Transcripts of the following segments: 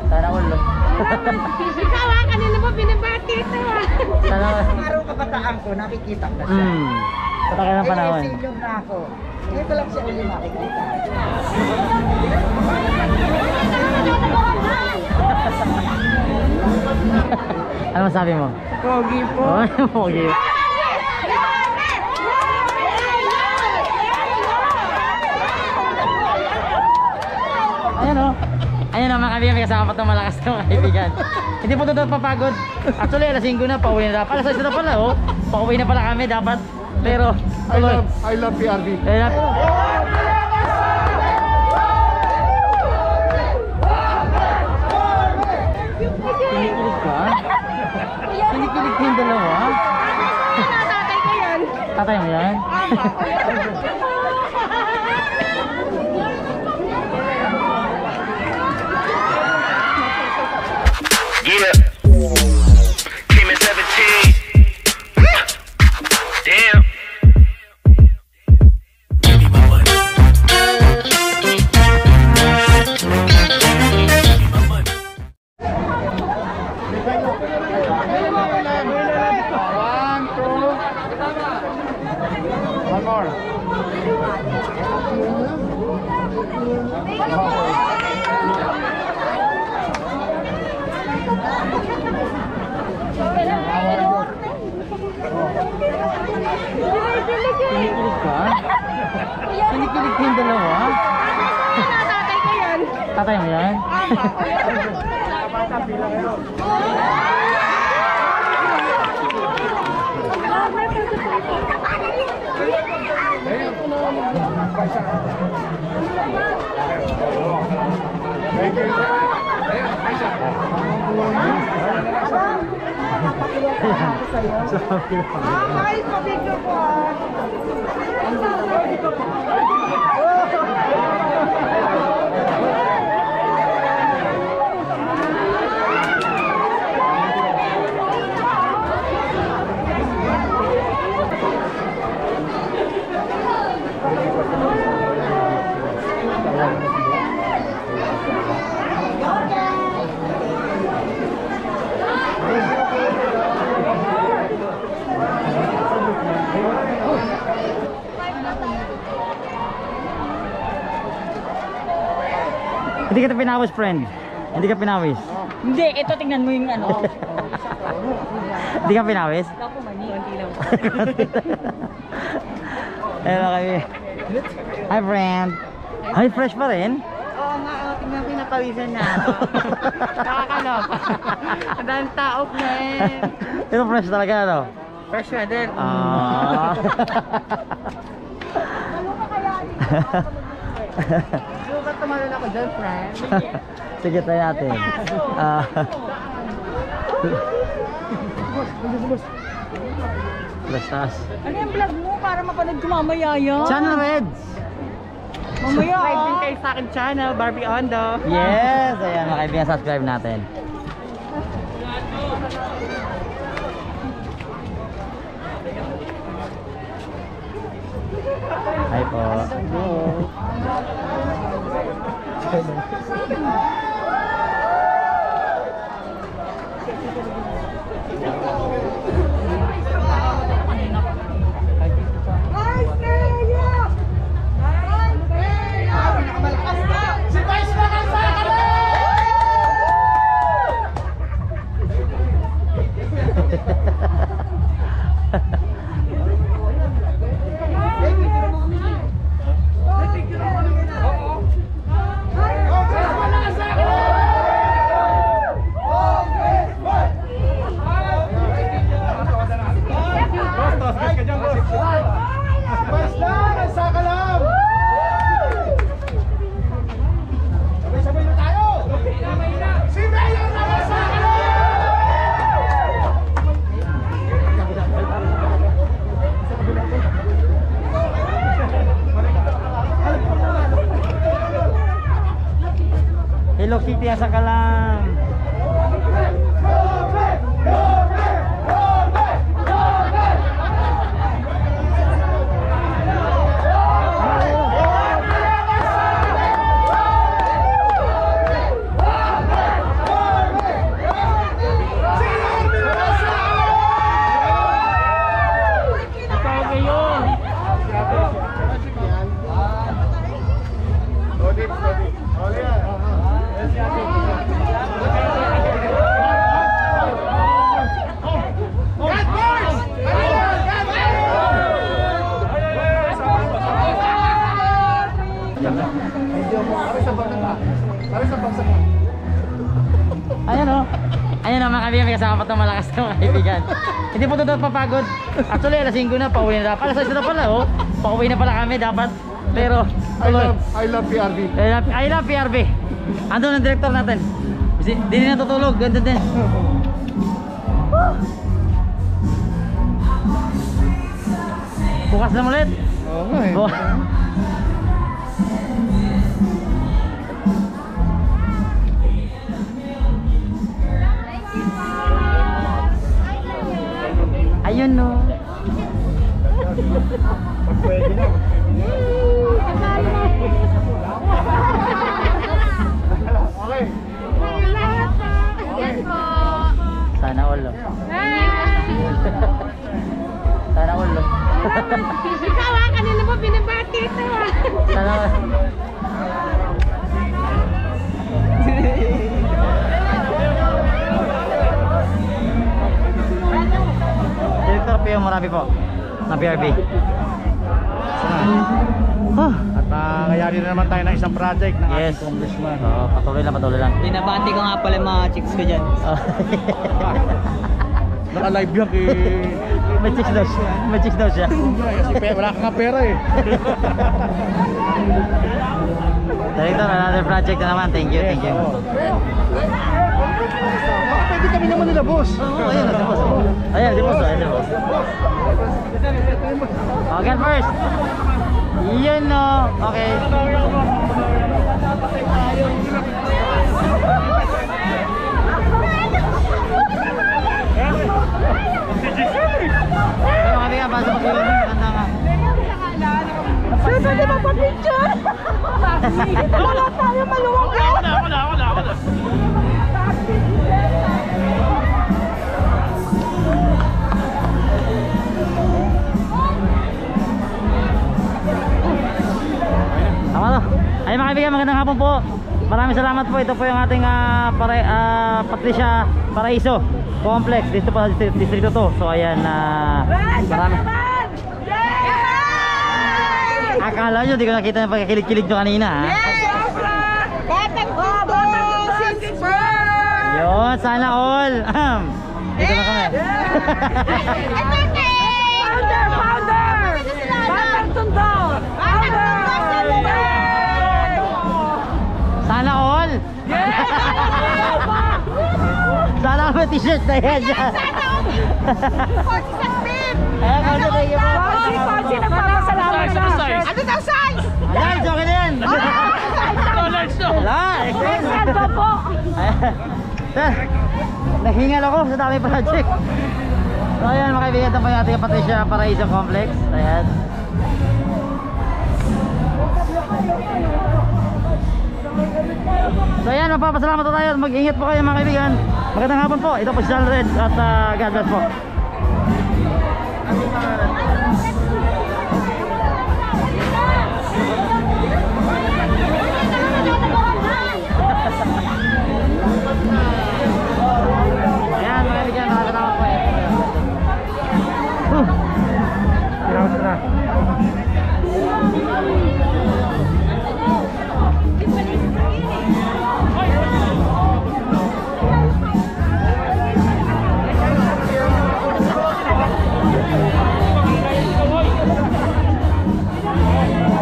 Sana ulo. Ikaw ah, kanina mo binabati ito ah. Sana Araw kabataan ko, nakikita ko siya. Patagal ng panahon. Eh, senior na ako. Ngayon ko lang siya uli makikita. Ano masabi mo? Pogi po. Oh, pogi. Ayan o. Ayan o mga kaibigan, may kasama pa itong malakas na mga kaibigan. Hindi po ito papagod. Actually, alas 5 na, pauwi na dapat. Alas 6 na pala o. Pauwi na pala kami dapat. Pero, I love PRB. Kinikilig ka? Kinikilig ka yung dalawa? Tatay ko yan. Tatay mo yan? Yeah. Came in 17. Damn. Give me my money. Give me my money. One more. Kinikilig ka? Kinikilig ka yung dalawa? Tatay ko yan. Tatay mo yan? Ay, pabigyo po ah. Hindi kita pinawis, friend. Hindi ka pinawis. Hindi, ito tingnan mo yung ano. Hindi ka pinawis? Ako mani. Konti lang. Hello kami. Hi, friend. Hi, fresh pa rin? Oo nga, tingnan pinapawisan niya ako. Nakakaloko. Ang daming tao, friend. Ito fresh talaga, ano? Fresh na din. Ah. Sukat tumalon ako dyan, friend. Sige, tayo natin. Lastas. Ano yung vlog mo para mapanood ko mamaya yan? Channel Reds. Mamaya. Subscribe din kayo sa akin channel, Barbie Ondo. Yes, ayan mga kaibigan, subscribe natin. Hi po. Hello Kitty, asa ka lang? mga kaibigan, may kasama pa itong malakas na mga kaibigan. Hindi po totoo papagod. Actually, alas 5 na, pauwi na dapat. Alas 6 na pala, oh. Pauwi na pala kami dapat. Pero, I love PRV. I love PRV. Andun ang director natin. Hindi na natutulog, ganda din. Bukas na ulit. Oo nga eh. Ayun no. Pwede na. Okay. Yes po. Sana all. Oh. Sana all. Oh. Ikaw kanina mo binabati ito Sana all. Director Pio Moravi po ng PRB. At nangyayari na naman tayo ng isang project ng Yes. ating congressman. Oo, patuloy lang. Binabati ko nga pala yung mga chicks ko dyan. Naka-live yan kay... May chicks daw siya. Kasi wala ka nga pera eh. Director, another project na naman. Thank you. Pwede kami naman nila, boss. Oo, ayun, di boss. Ayun, di boss. Okay, first. Yun no. Okay. Ayun, kami nga, basta mag-iwan. Maganda nga. Sir, pwede ba pa-picture? Wala tayo maluwag yun. Wala. Tama to. Ay mga kaibigan, magandang hapon po. Maraming salamat po. Ito po yung ating Patricia Paraiso Complex. Dito po sa distrito to. So ayan, marami. Akala nyo, di ko nakita yung pagkakilig-kilig nyo kanina ha? Yun, sana all. Dito na kami. Founder! Batang Tondo! Sana all. Sana all may t-shirt na yan dyan. Ayan, Konsi, thank you po. Konsi, nagpapasalamat na. Ano daw size? Large, okay na yan. Large to. Large. Ano po? Nahingal ako sa dami project. So ayan mga kaibigan, ito po yung ating Patricia Paraiso Complex. Ayan. So ayan, magpapasalamat po tayo. Mag-ingat po kayo mga kaibigan. Magandang hapon po. Ito po si John Red at God bless po. Ayan mga kaibigan, nakakatawa po. Tinawag na.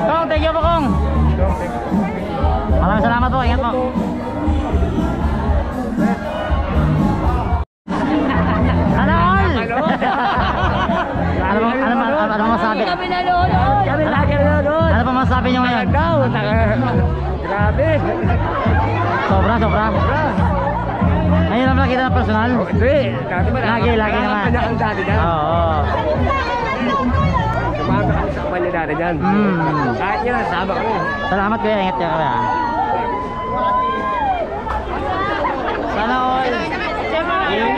Kong, thank you po Kong. Maraming salamat po, ingat po. Sana all! Ano masabi? Kami nanonood. Kami lagi nanonood. Ano pa masabi nyo ngayon? Grabe. Sobra. Ngayon naman nakita ng personal? Hindi. Lagi naman. Ang dati dyan. Oo. Sumama kami sa kapanya dati dyan. Kahit yun, nasama kami. Salamat kuya, ingat kayo kuya. Sana all. Ayan,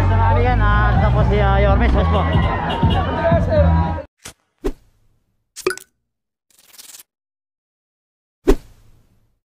sa kaibigan, ito po si Yormes, boss po.